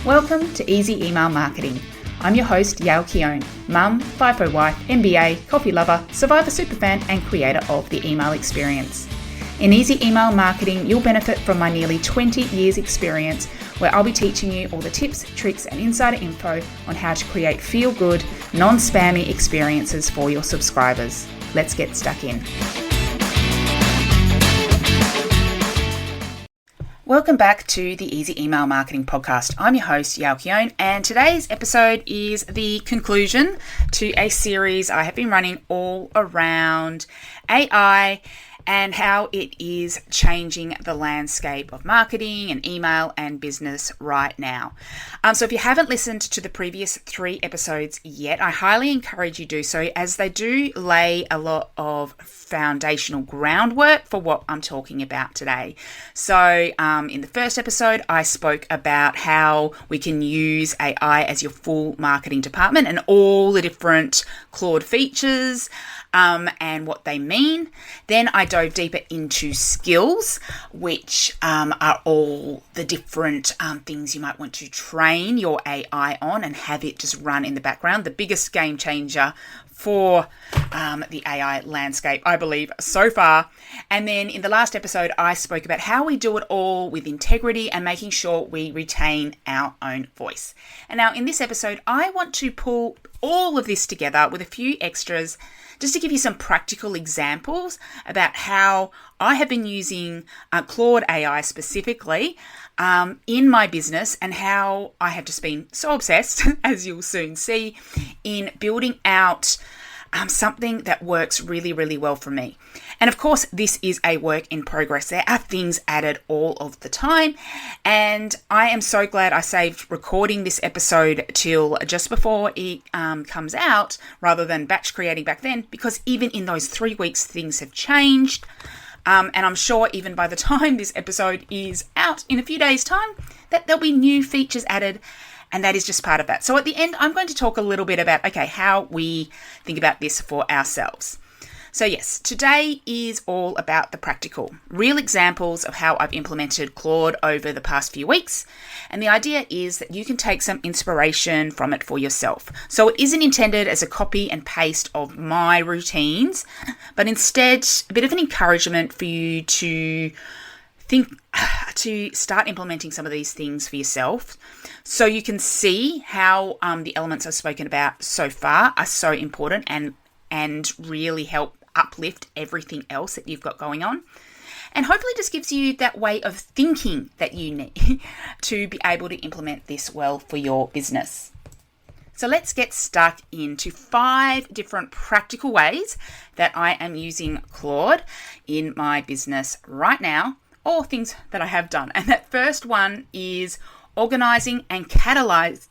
Welcome to Easy Email Marketing. I'm your host, Yale Keown, mum, FIFO wife, MBA, coffee lover, survivor superfan, and creator of the email experience. In Easy Email Marketing, you'll benefit from my nearly 20 years experience, where I'll be teaching you all the tips, tricks, and insider info on how to create feel-good, non-spammy experiences for your subscribers. Let's get stuck in. Welcome back to the Easy Email Marketing Podcast. I'm your host, Yale Keown, and today's episode is the conclusion to a series I have been running all around AI and how it is changing the landscape of marketing and email and business right now. So if you haven't listened to the previous 3 episodes yet, I highly encourage you do so, as they do lay a lot of foundational groundwork for what I'm talking about today. So in the first episode, I spoke about how we can use AI as your full marketing department and all the different Claude features and what they mean. Then I dove deeper into skills, which are all the different things you might want to train your AI on and have it just run in the background. The biggest game changer for the AI landscape, I believe, so far. And then in the last episode, I spoke about how we do it all with integrity and making sure we retain our own voice. And now in this episode, I want to pull all of this together with a few extras just to give you some practical examples about how I have been using Claude AI specifically in my business, and how I have just been so obsessed, as you'll soon see, in building out something that works really, really well for me. And of course, this is a work in progress. There are things added all of the time. And I am so glad I saved recording this episode till just before it comes out, rather than batch creating back then, because even in those 3 weeks, things have changed. And I'm sure even by the time this episode is out in a few days' time, that there'll be new features added. And that is just part of that. So at the end, I'm going to talk a little bit about, how we think about this for ourselves. So yes, today is all about the practical, real examples of how I've implemented Claude over the past few weeks. And the idea is that you can take some inspiration from it for yourself. So it isn't intended as a copy and paste of my routines, but instead a bit of an encouragement for you to start implementing some of these things for yourself, so you can see how the elements I've spoken about so far are so important and really help uplift everything else that you've got going on. And hopefully just gives you that way of thinking that you need to be able to implement this well for your business. So let's get stuck into 5 different practical ways that I am using Claude in my business right now, or things that I have done. And that first one is organising and cataloging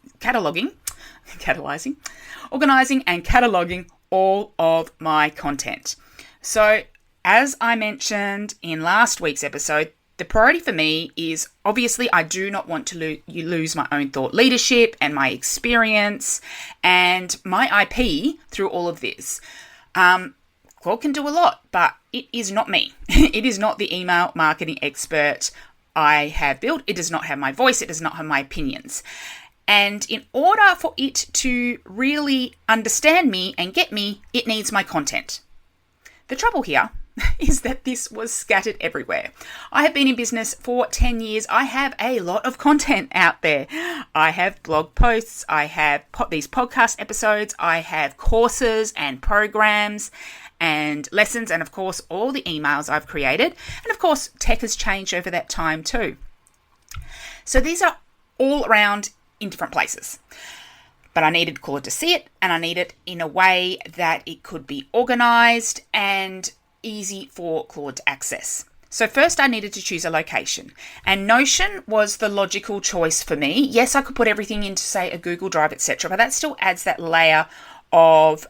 all of my content. So as I mentioned in last week's episode, the priority for me is, obviously, I do not want to lose my own thought leadership and my experience and my IP through all of this. Claude can do a lot, but it is not me. It is not the email marketing expert I have built. It does not have my voice. It does not have my opinions. And in order for it to really understand me and get me, it needs my content. The trouble here is that this was scattered everywhere. I have been in business for 10 years. I have a lot of content out there. I have blog posts. I have these podcast episodes. I have courses and programs and lessons, and of course all the emails I've created, and of course tech has changed over that time too. So these are all around in different places, but I needed Claude to see it, and I need it in a way that it could be organized and easy for Claude to access. So first I needed to choose a location, and Notion was the logical choice for me. Yes, I could put everything into, say, a Google Drive, etc., but that still adds that layer of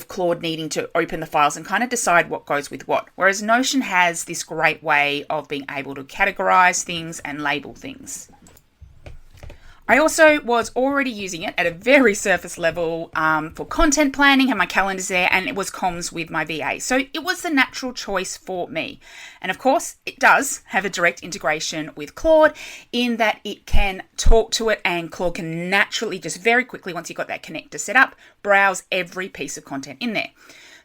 Claude needing to open the files and kind of decide what goes with what. Whereas Notion has this great way of being able to categorize things and label things. I also was already using it at a very surface level for content planning, had my calendars there, and it was comms with my VA. So it was the natural choice for me. And of course, it does have a direct integration with Claude in that it can talk to it, and Claude can naturally, just very quickly, once you've got that connector set up, browse every piece of content in there.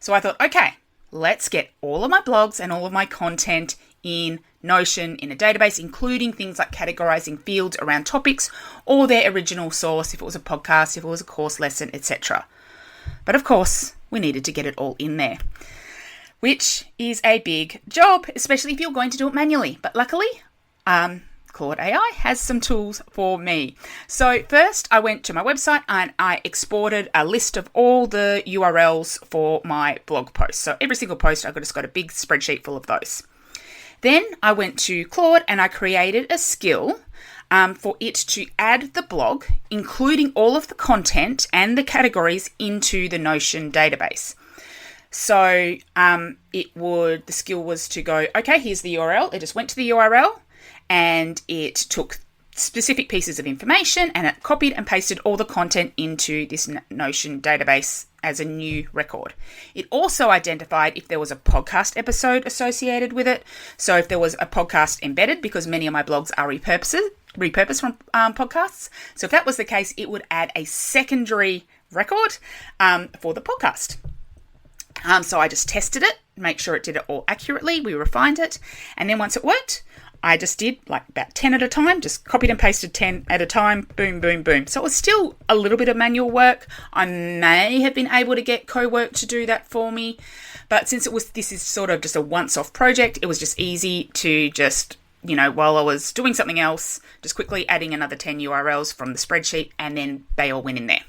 So I thought, okay, let's get all of my blogs and all of my content in Notion in a database, including things like categorizing fields around topics or their original source, if it was a podcast, if it was a course lesson, etc. But of course, we needed to get it all in there, which is a big job, especially if you're going to do it manually. But luckily, Claude AI has some tools for me. So first, I went to my website and I exported a list of all the URLs for my blog posts. So every single post, I've just got a big spreadsheet full of those. Then I went to Claude and I created a skill for it to add the blog, including all of the content and the categories, into the Notion database. So the skill was to go, okay, here's the URL. It just went to the URL and it took specific pieces of information and it copied and pasted all the content into this Notion database as a new record. It also identified if there was a podcast episode associated with it. So if there was a podcast embedded, because many of my blogs are repurposed from podcasts. So if that was the case, it would add a secondary record for the podcast. So I just tested it, make sure it did it all accurately. We refined it. And then once it worked, I just did like about 10 at a time, just copied and pasted 10 at a time, boom, boom, boom. So it was still a little bit of manual work. I may have been able to get co-work to do that for me, but since this is sort of just a once-off project, it was just easy to just, while I was doing something else, just quickly adding another 10 URLs from the spreadsheet, and then they all went in there.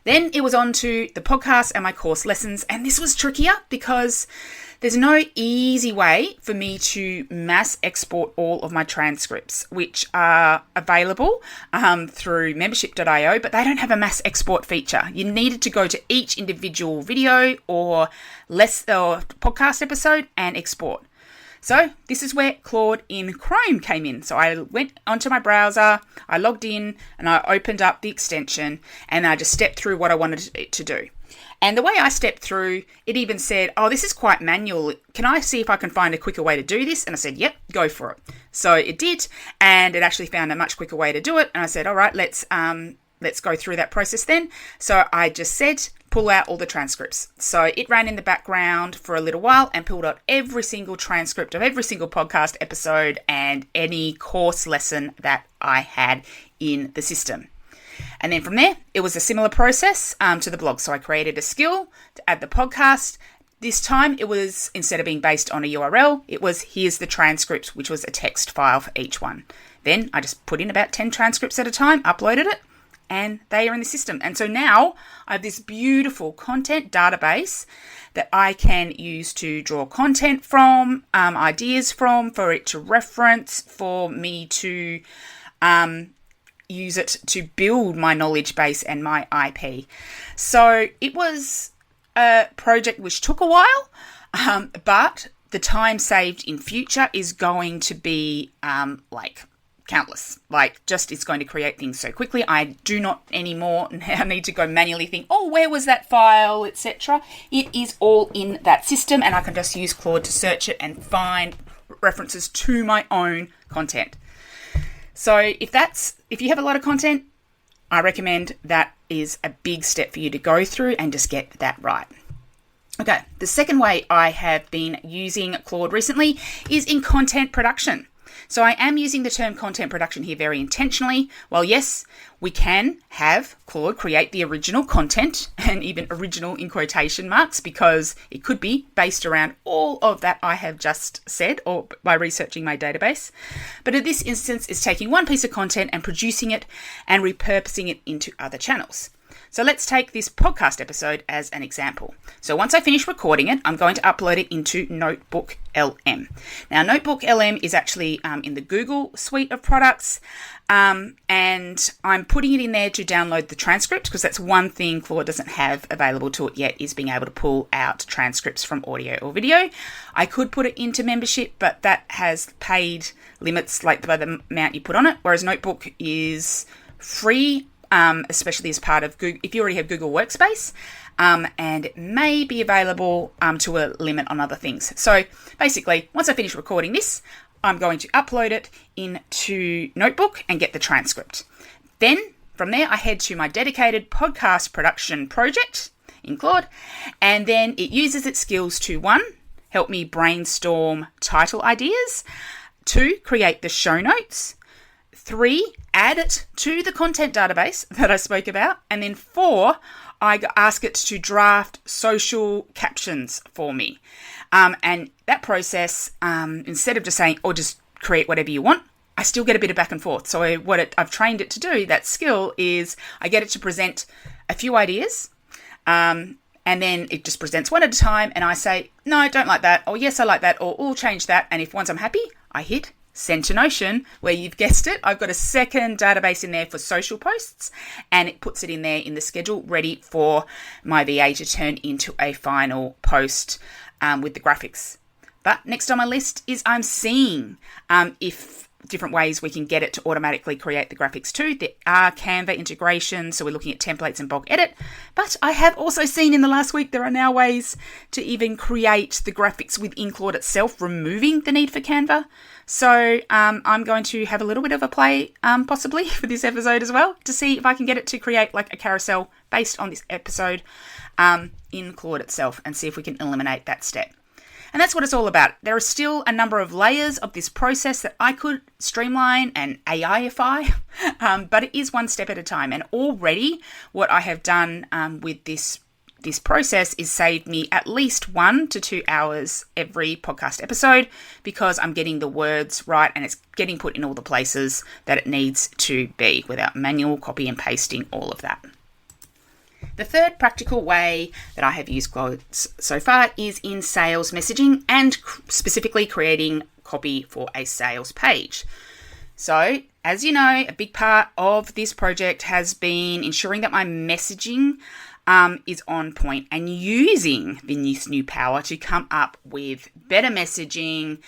Then it was on to the podcast and my course lessons, and this was trickier because there's no easy way for me to mass export all of my transcripts, which are available through membership.io, but they don't have a mass export feature. You needed to go to each individual video or podcast episode and export. So this is where Claude in Chrome came in. So I went onto my browser, I logged in, and I opened up the extension, and I just stepped through what I wanted it to do. And the way I stepped through, it even said, oh, this is quite manual. Can I see if I can find a quicker way to do this? And I said, yep, go for it. So it did, and it actually found a much quicker way to do it. And I said, all right, let's go through that process then. So I just said, pull out all the transcripts. So it ran in the background for a little while and pulled out every single transcript of every single podcast episode and any course lesson that I had in the system. And then from there, it was a similar process to the blog. So I created a skill to add the podcast. This time it was, instead of being based on a URL, it was here's the transcript, which was a text file for each one. Then I just put in about 10 transcripts at a time, uploaded it, and they are in the system. And so now I have this beautiful content database that I can use to draw content from, ideas from, for it to reference, for me to use it to build my knowledge base and my IP. So it was a project which took a while, but the time saved in future is going to be countless. It's going to create things so quickly. I do not anymore now need to go manually think, oh, where was that file, etc. It is all in that system, and I can just use Claude to search it and find references to my own content. So if you have a lot of content, I recommend that is a big step for you to go through and just get that right. Okay, the second way I have been using Claude recently is in content production. So I am using the term content production here very intentionally. While yes, we can have Claude create the original content, and even original in quotation marks, because it could be based around all of that I have just said, or by researching my database. But in this instance, it's taking one piece of content and producing it and repurposing it into other channels. So let's take this podcast episode as an example. So once I finish recording it, I'm going to upload it into Notebook LM. Now, Notebook LM is actually in the Google suite of products, and I'm putting it in there to download the transcript, because that's one thing Claude doesn't have available to it yet, is being able to pull out transcripts from audio or video. I could put it into membership, but that has paid limits like by the amount you put on it, whereas Notebook is free, especially as part of Google, if you already have Google Workspace, and it may be available to a limit on other things. So basically, once I finish recording this, I'm going to upload it into Notebook and get the transcript. Then from there, I head to my dedicated podcast production project in Claude, and then it uses its skills to 1, help me brainstorm title ideas, 2, create the show notes, 3, add it to the content database that I spoke about, and then 4, I ask it to draft social captions for me. And that process, instead of just saying, or just create whatever you want, I still get a bit of back and forth. So I've trained it to do, that skill, is I get it to present a few ideas, and then it just presents one at a time, and I say, no, I don't like that, or yes, I like that, or oh, change that. And if once I'm happy, I hit send to Notion, where you've guessed it, I've got a second database in there for social posts, and it puts it in there in the schedule, ready for my VA to turn into a final post with the graphics. But next on my list is I'm seeing if different ways we can get it to automatically create the graphics too. There are Canva integrations, so we're looking at templates and bulk edit. But I have also seen in the last week there are now ways to even create the graphics within Claude itself, removing the need for Canva. So I'm going to have a little bit of a play possibly for this episode as well, to see if I can get it to create like a carousel based on this episode in Claude itself, and see if we can eliminate that step. And that's what it's all about. There are still a number of layers of this process that I could streamline and AIify, but it is one step at a time. And already what I have done with this process is saved me at least 1 to 2 hours every podcast episode, because I'm getting the words right and it's getting put in all the places that it needs to be without manual copy and pasting, all of that. The third practical way that I have used Claude so far is in sales messaging, and specifically creating copy for a sales page. So, as you know, a big part of this project has been ensuring that my messaging is on point, and using this new power to come up with better messaging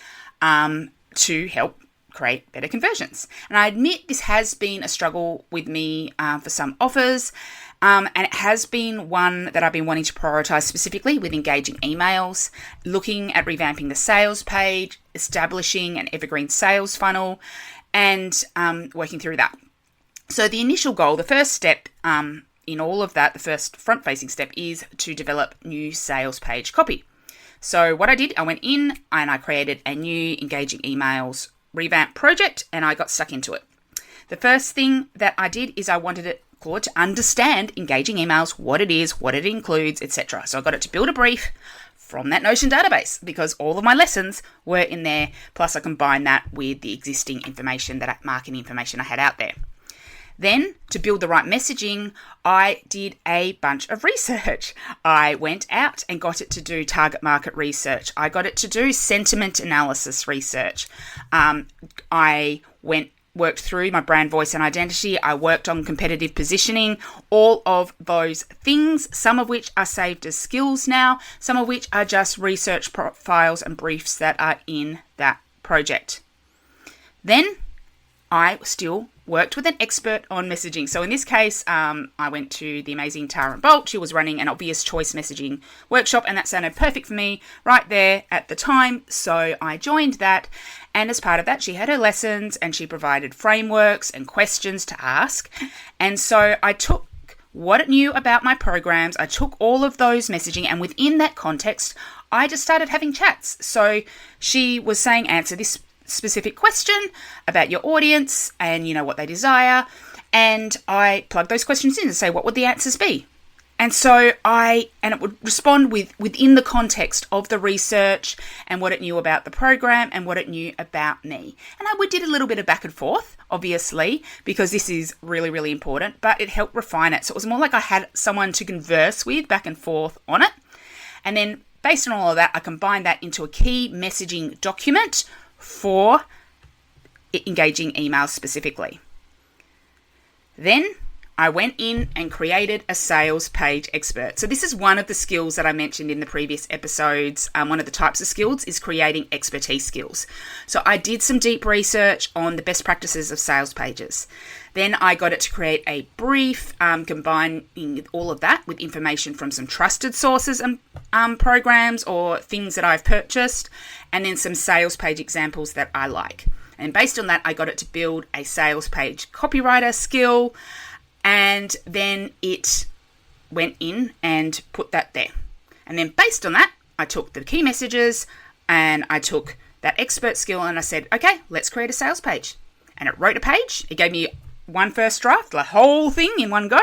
to help create better conversions. And I admit this has been a struggle with me for some offers. And it has been one that I've been wanting to prioritize, specifically with engaging emails, looking at revamping the sales page, establishing an evergreen sales funnel, and working through that. So the initial goal, the first step in all of that, the first front-facing step, is to develop new sales page copy. So what I did, I went in and I created a new engaging emails revamp project, and I got stuck into it. The first thing that I did is I wanted Claude to understand engaging emails, what it is, what it includes, etc. So I got it to build a brief from that Notion database, because all of my lessons were in there, plus I combined that with the existing information, that marketing information I had out there. Then, to build the right messaging, I did a bunch of research. I went out and got it to do target market research. I got it to do sentiment analysis research. I worked through my brand voice and identity. I worked on competitive positioning, all of those things, some of which are saved as skills now, some of which are just research files and briefs that are in that project. Then I still worked with an expert on messaging. So in this case, I went to the amazing Tara Bolt. She was running an obvious choice messaging workshop, and that sounded perfect for me right there at the time. So I joined that. And as part of that, she had her lessons and she provided frameworks and questions to ask. And so I took what it knew about my programs, I took all of those messaging, and within that context, I just started having chats. So she was saying, answer this specific question about your audience and what they desire. And I plugged those questions in and say, what would the answers be? And so it would respond within the context of the research and what it knew about the program and what it knew about me. And we did a little bit of back and forth, obviously, because this is really, really important, but it helped refine it. So it was more like I had someone to converse with back and forth on it. And then based on all of that, I combined that into a key messaging document for engaging emails specifically. Then I went in and created a sales page expert. So this is one of the skills that I mentioned in the previous episodes. One of the types of skills is creating expertise skills. So I did some deep research on the best practices of sales pages. Then I got it to create a brief, combining all of that with information from some trusted sources and programs or things that I've purchased, and then some sales page examples that I like. And based on that, I got it to build a sales page copywriter skill. And then it went in and put that there. And then based on that, I took the key messages and I took that expert skill and I said, okay, let's create a sales page. And it wrote a page. It gave me one first draft, the whole thing in one go.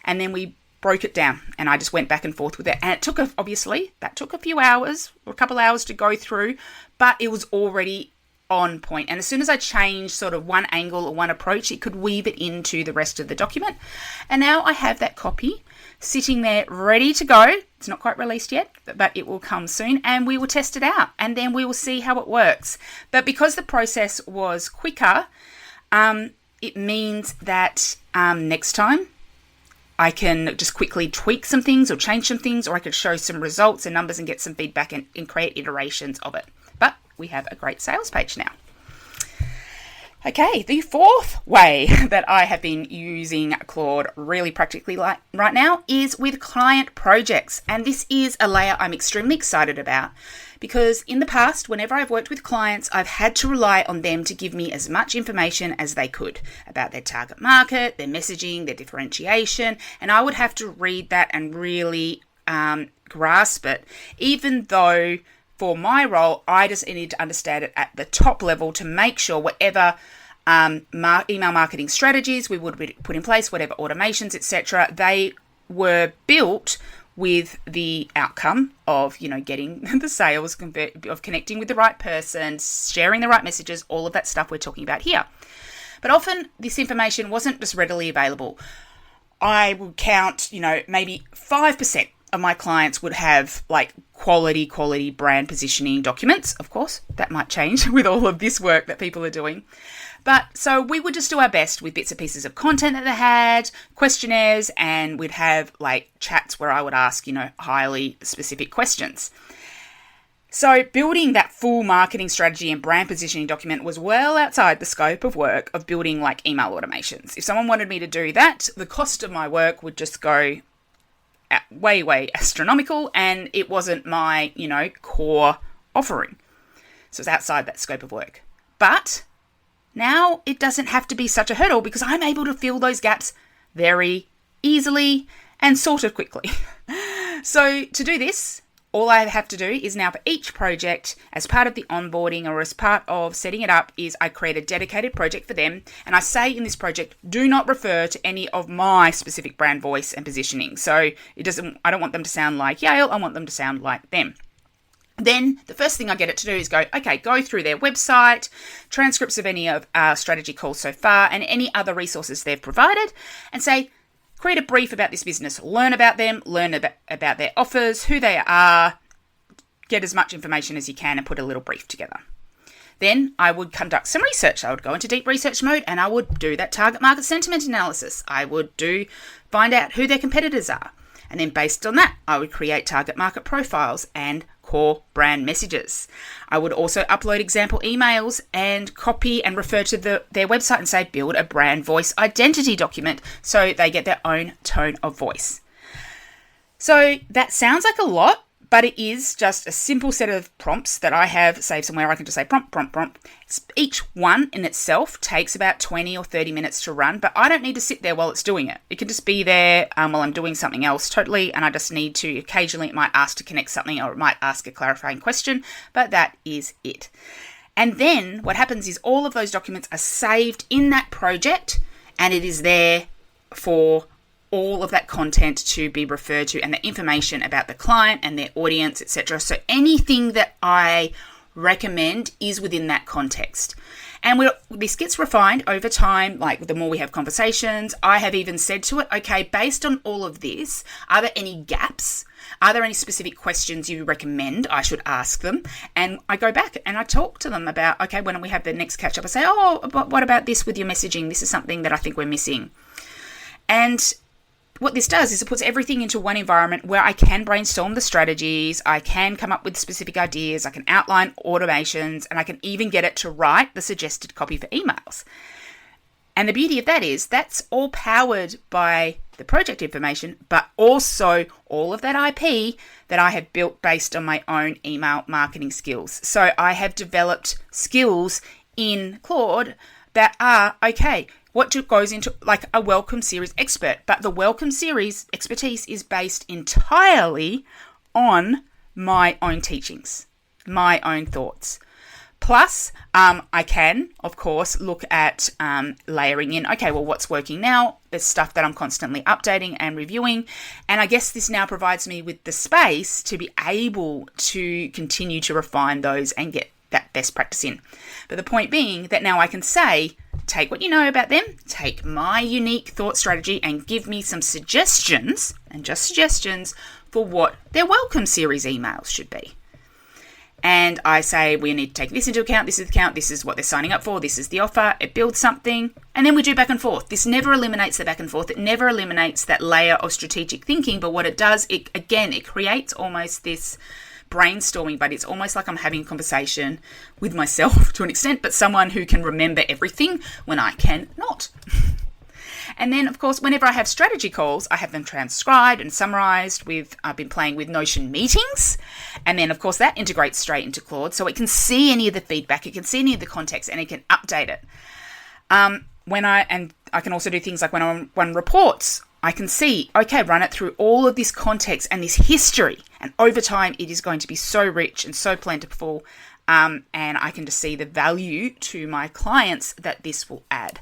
And then we broke it down and I just went back and forth with it. And it took, that took a few hours or a couple hours to go through, but it was already on point. And as soon as I changed sort of one angle or one approach, it could weave it into the rest of the document. And now I have that copy sitting there ready to go. It's not quite released yet, but it will come soon and we will test it out and then we will see how it works. But because the process was quicker, it means that next time I can just quickly tweak some things or change some things, or I could show some results and numbers and get some feedback and create iterations of it. But we have a great sales page now. Okay, the fourth way that I have been using Claude really practically right now is with client projects. And this is a layer I'm extremely excited about because in the past, whenever I've worked with clients, I've had to rely on them to give me as much information as they could about their target market, their messaging, their differentiation, and I would have to read that and really grasp it, even though for my role, I just needed to understand it at the top level to make sure whatever email marketing strategies we would put in place, whatever automations, etc., they were built with the outcome of, getting the sales, of connecting with the right person, sharing the right messages, all of that stuff we're talking about here. But often this information wasn't just readily available. I would count, maybe 5% of my clients would have quality brand positioning documents. Of course, that might change with all of this work that people are doing. But so we would just do our best with bits and pieces of content that they had, questionnaires, and we'd have chats where I would ask, highly specific questions. So building that full marketing strategy and brand positioning document was well outside the scope of work of building email automations. If someone wanted me to do that, the cost of my work would just go way astronomical, and it wasn't my, core offering. So it's outside that scope of work. But now it doesn't have to be such a hurdle because I'm able to fill those gaps very easily and sort of quickly. So to do this, all I have to do is now for each project, as part of the onboarding or as part of setting it up, is I create a dedicated project for them. And I say in this project, do not refer to any of my specific brand voice and positioning. So I don't want them to sound like Yale. I want them to sound like them. Then the first thing I get it to do is go through their website, transcripts of any of our strategy calls so far, and any other resources they've provided, and say, create a brief about this business, learn about them, learn about their offers, who they are, get as much information as you can and put a little brief together. Then I would conduct some research. I would go into deep research mode and I would do that target market sentiment analysis. I would find out who their competitors are. And then based on that, I would create target market profiles and core brand messages. I would also upload example emails and copy and refer to their website and say, build a brand voice identity document so they get their own tone of voice. So that sounds like a lot, but it is just a simple set of prompts that I have saved somewhere. I can just say prompt. Each one in itself takes about 20 or 30 minutes to run, but I don't need to sit there while it's doing it. It can just be there while I'm doing something else totally, and I just need to, occasionally it might ask to connect something or it might ask a clarifying question, but that is it. And then what happens is all of those documents are saved in that project and it is there for all of that content to be referred to and the information about the client and their audience, etc. So anything that I recommend is within that context. And this gets refined over time, like the more we have conversations. I have even said to it, okay, based on all of this, are there any gaps? Are there any specific questions you recommend I should ask them? And I go back and I talk to them about, okay, when we have the next catch up, I say, but what about this with your messaging? This is something that I think we're missing. And what this does is it puts everything into one environment where I can brainstorm the strategies, I can come up with specific ideas, I can outline automations, and I can even get it to write the suggested copy for emails. And the beauty of that is that's all powered by the project information, but also all of that IP that I have built based on my own email marketing skills. So I have developed skills in Claude that are, okay, what goes into like a welcome series expert, but the welcome series expertise is based entirely on my own teachings, my own thoughts. Plus, I can, of course, look at layering in, okay, well, what's working now? There's stuff that I'm constantly updating and reviewing. And I guess this now provides me with the space to be able to continue to refine those and get that best practice in. But the point being that now I can say, take what you know about them, take my unique thought strategy and give me some suggestions, and just suggestions, for what their welcome series emails should be. And I say, we need to take this into account, this is what they're signing up for, this is the offer, it builds something, and then we do back and forth. This never eliminates the back and forth, it never eliminates that layer of strategic thinking, but what it does, it creates almost this brainstorming, but it's almost like I'm having a conversation with myself to an extent, but someone who can remember everything when I can not. And then, of course, whenever I have strategy calls, I have them transcribed and summarized I've been playing with Notion meetings. And then, of course, that integrates straight into Claude. So it can see any of the feedback, it can see any of the context, and it can update it. I can also do things like when I run reports, I can see, okay, run it through all of this context and this history. And over time, it is going to be so rich and so plentiful. And I can just see the value to my clients that this will add.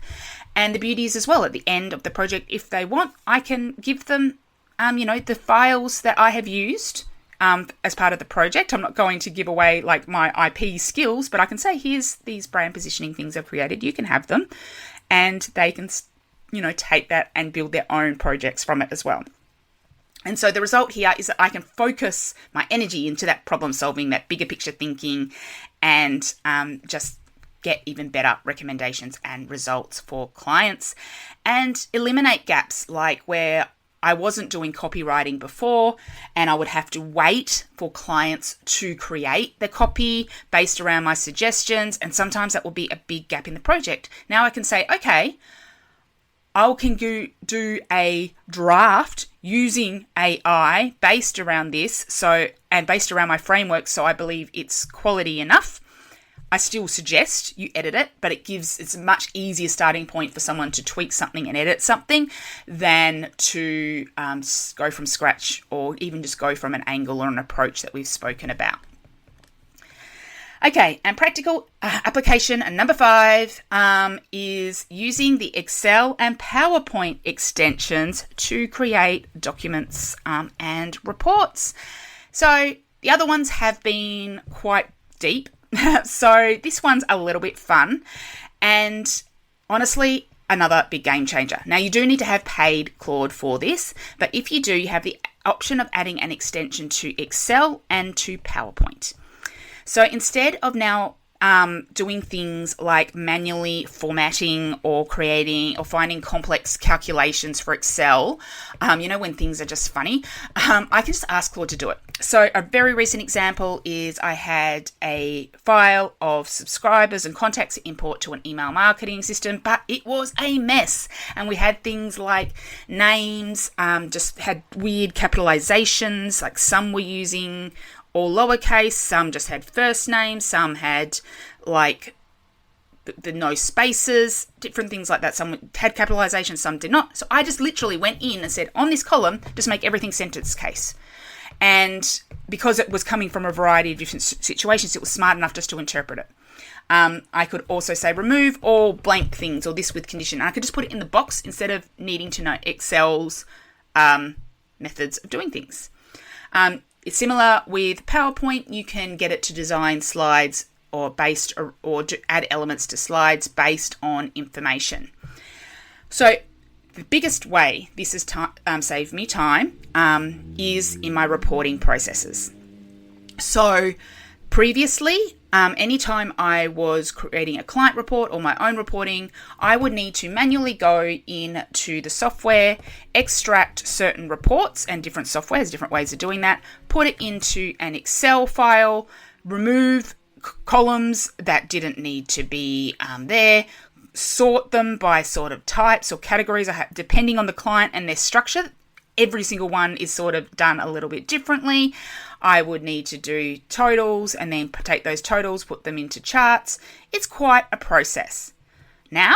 And the beauty is as well, at the end of the project, if they want, I can give them, the files that I have used as part of the project. I'm not going to give away like my IP skills, but I can say, here's these brand positioning things I've created. You can have them, and they can, take that and build their own projects from it as well. And so the result here is that I can focus my energy into that problem solving, that bigger picture thinking, and just get even better recommendations and results for clients, and eliminate gaps like where I wasn't doing copywriting before and I would have to wait for clients to create the copy based around my suggestions. And sometimes that will be a big gap in the project. Now I can say, okay, I can do a draft using AI based around this, and based around my framework, so I believe it's quality enough. I still suggest you edit it, but it's a much easier starting point for someone to tweak something and edit something than to go from scratch, or even just go from an angle or an approach that we've spoken about. Okay, and practical application number 5 is using the Excel and PowerPoint extensions to create documents and reports. So the other ones have been quite deep. So this one's a little bit fun, and honestly, another big game changer. Now, you do need to have paid Claude for this, but if you do, you have the option of adding an extension to Excel and to PowerPoint. So instead of now doing things like manually formatting or creating or finding complex calculations for Excel, when things are just funny, I can just ask Claude to do it. So a very recent example is I had a file of subscribers and contacts to import to an email marketing system, but it was a mess. And we had things like names, just had weird capitalizations, like some were using all lowercase, some just had first names, some had like the no spaces, different things like that. Some had capitalization, some did not. So I just literally went in and said, on this column, just make everything sentence case. And because it was coming from a variety of different situations, it was smart enough just to interpret it. I could also say remove all blank things or this with condition. I could just put it in the box instead of needing to know Excel's methods of doing things. It's similar with PowerPoint. You can get it to design slides or add elements to slides based on information. So the biggest way this has saved me time is in my reporting processes. So previously, anytime I was creating a client report or my own reporting, I would need to manually go into the software, extract certain reports, and different software has different ways of doing that, put it into an Excel file, remove columns that didn't need to be there, sort them by sort of types or categories, depending on the client and their structure. Every single one is sort of done a little bit differently. I would need to do totals and then take those totals, put them into charts. It's quite a process. Now,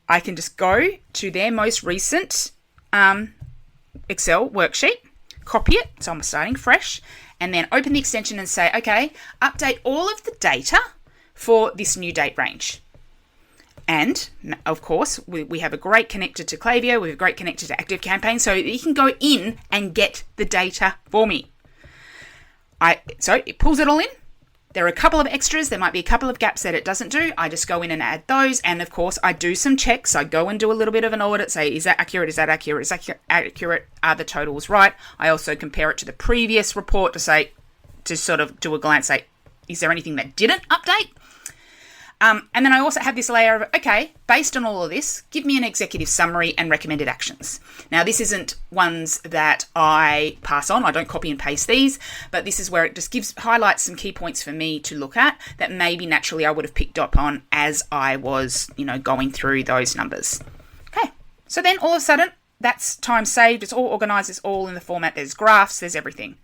I can just go to their most recent Excel worksheet, copy it, so I'm starting fresh, and then open the extension and say, okay, update all of the data for this new date range. And, of course, we have a great connector to Klaviyo. We have a great connector to ActiveCampaign, so you can go in and get the data for me. So it pulls it all in. There are a couple of extras. There might be a couple of gaps that it doesn't do. I just go in and add those. And, of course, I do some checks. I go and do a little bit of an audit, say, is that accurate? Is that accurate? Is that accurate? Are the totals right? I also compare it to the previous report to sort of do a glance, say, is there anything that didn't update? And then I also have this layer of, okay, based on all of this, give me an executive summary and recommended actions. Now, this isn't ones that I pass on. I don't copy and paste these, but this is where it just highlights some key points for me to look at that maybe naturally I would have picked up on as I was, going through those numbers. Okay, so then all of a sudden, that's time saved. It's all organized. It's all in the format. There's graphs. There's everything.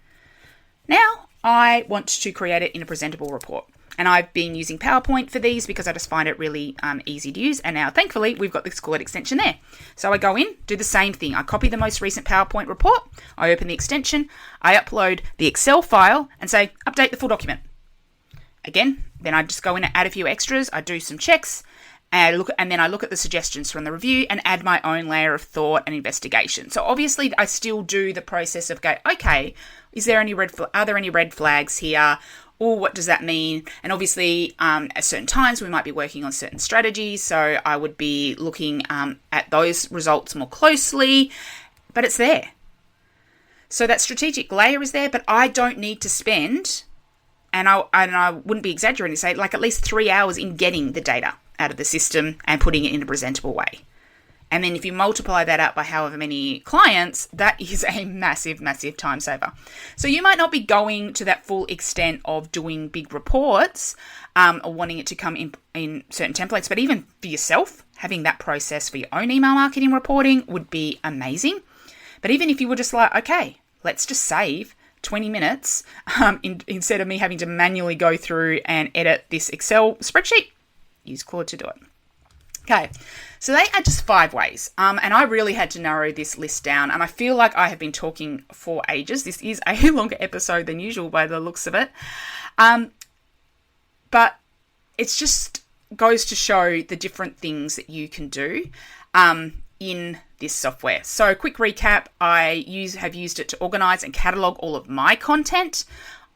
Now, I want to create it in a presentable report. And I've been using PowerPoint for these because I just find it really easy to use. And now, thankfully, we've got this Claude extension there. So I go in, do the same thing. I copy the most recent PowerPoint report. I open the extension. I upload the Excel file and say, update the full document. Again, then I just go in and add a few extras. I do some checks. And then I look at the suggestions from the review and add my own layer of thought and investigation. So obviously, I still do the process of okay, are there any red flags here? Or what does that mean? And obviously, at certain times, we might be working on certain strategies. So I would be looking at those results more closely, but it's there. So that strategic layer is there, but I don't need to spend, and I wouldn't be exaggerating to say, at least 3 hours in getting the data out of the system and putting it in a presentable way. And then if you multiply that out by however many clients, that is a massive, massive time saver. So you might not be going to that full extent of doing big reports or wanting it to come in certain templates, but even for yourself, having that process for your own email marketing reporting would be amazing. But even if you were just okay, let's just save 20 minutes instead of me having to manually go through and edit this Excel spreadsheet, use Claude to do it. Okay, so they are just 5 ways, and I really had to narrow this list down, and I feel like I have been talking for ages. This is a longer episode than usual by the looks of it, but it's just goes to show the different things that you can do in this software. So quick recap, I have used it to organize and catalog all of my content.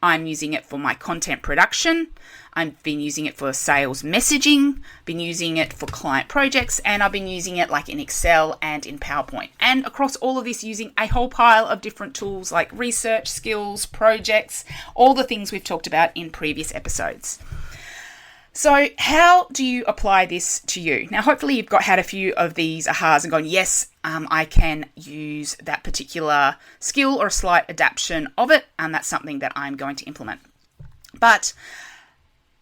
I'm using it for my content production. I've been using it for sales messaging, been using it for client projects, and I've been using it in Excel and in PowerPoint. And across all of this, using a whole pile of different tools like research, skills, projects, all the things we've talked about in previous episodes. So how do you apply this to you? Now, hopefully you've had a few of these ahas and gone, yes, I can use that particular skill or a slight adaptation of it, and that's something that I'm going to implement. But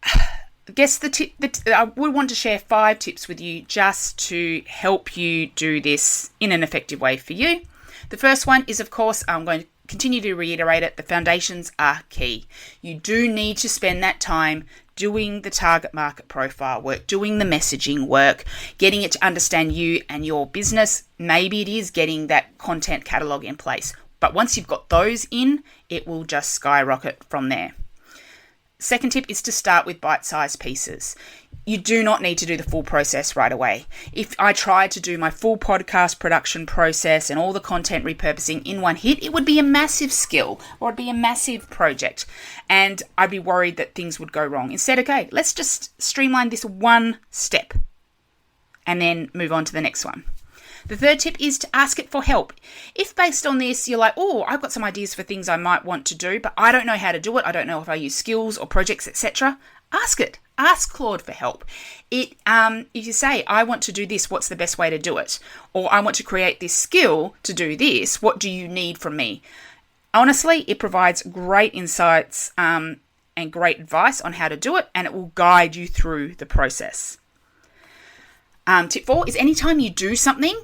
I guess I would want to share 5 tips with you just to help you do this in an effective way for you. The first one is, of course, I'm going to continue to reiterate it. The foundations are key. You do need to spend that time doing the target market profile work, doing the messaging work, getting it to understand you and your business. Maybe it is getting that content catalog in place. But once you've got those in, it will just skyrocket from there. Second tip is to start with bite-sized pieces. You do not need to do the full process right away. If I tried to do my full podcast production process and all the content repurposing in one hit, it would be a massive skill or it'd be a massive project. And I'd be worried that things would go wrong. Instead, okay, let's just streamline this one step and then move on to the next one. The third tip is to ask it for help. If based on this, you're like, oh, I've got some ideas for things I might want to do, but I don't know how to do it. I don't know if I use skills or projects, etc. Ask it. Ask Claude for help. If you say, I want to do this, what's the best way to do it? Or I want to create this skill to do this, what do you need from me? Honestly, it provides great insights and great advice on how to do it, and it will guide you through the process. Tip 4 is anytime you do something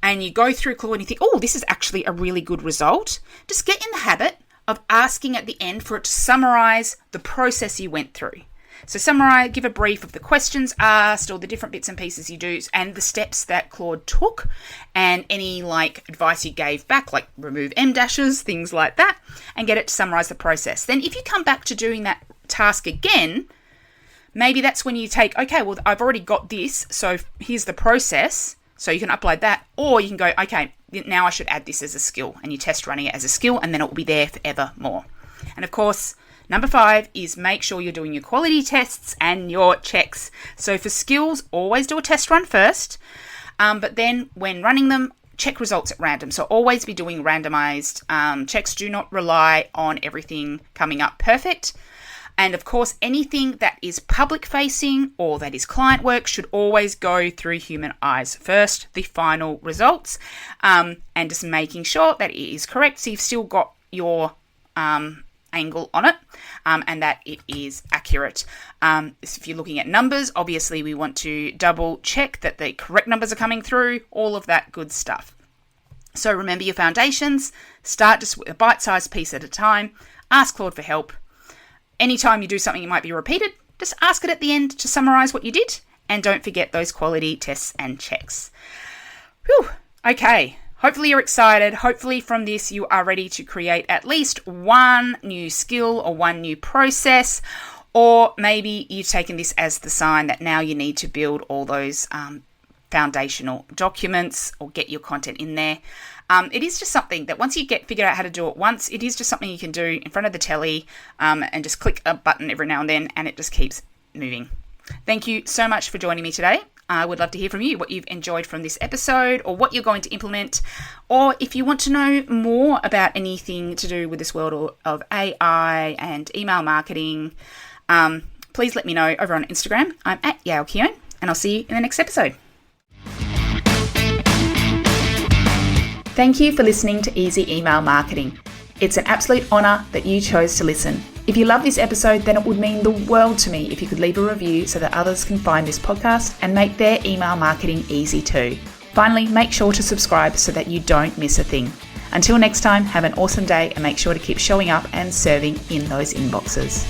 and you go through Claude and you think, oh, this is actually a really good result, just get in the habit of asking at the end for it to summarize the process you went through. So summarize, give a brief of the questions asked or the different bits and pieces you do and the steps that Claude took and any advice you gave back, like remove M dashes, things like that, and get it to summarize the process. Then if you come back to doing that task again, maybe that's when you take, okay, well, I've already got this, so here's the process. So you can upload that, or you can go, okay, now I should add this as a skill, and you test running it as a skill, and then it will be there forevermore. And of course, number 5 is make sure you're doing your quality tests and your checks. So for skills, always do a test run first, but then when running them, check results at random. So always be doing randomized checks. Do not rely on everything coming up perfect. And of course, anything that is public facing or that is client work should always go through human eyes first, the final results, and just making sure that it is correct. So you've still got your angle on it and that it is accurate. If you're looking at numbers, obviously we want to double check that the correct numbers are coming through, all of that good stuff. So remember your foundations, start just with a bite-sized piece at a time, ask Claude for help. Anytime you do something, it might be repeated, just ask it at the end to summarize what you did, and don't forget those quality tests and checks. Whew. Okay, hopefully you're excited. Hopefully from this you are ready to create at least one new skill or one new process, or maybe you've taken this as the sign that now you need to build all those foundational documents or get your content in there. It is just something that once you figure out how to do it once, it is just something you can do in front of the telly and just click a button every now and then, and it just keeps moving. Thank you so much for joining me today. I would love to hear from you, what you've enjoyed from this episode or what you're going to implement, or if you want to know more about anything to do with this world of AI and email marketing, please let me know over on Instagram. I'm at Yale and I'll see you in the next episode. Thank you for listening to Easy Email Marketing. It's an absolute honour that you chose to listen. If you love this episode, then it would mean the world to me if you could leave a review so that others can find this podcast and make their email marketing easy too. Finally, make sure to subscribe so that you don't miss a thing. Until next time, have an awesome day and make sure to keep showing up and serving in those inboxes.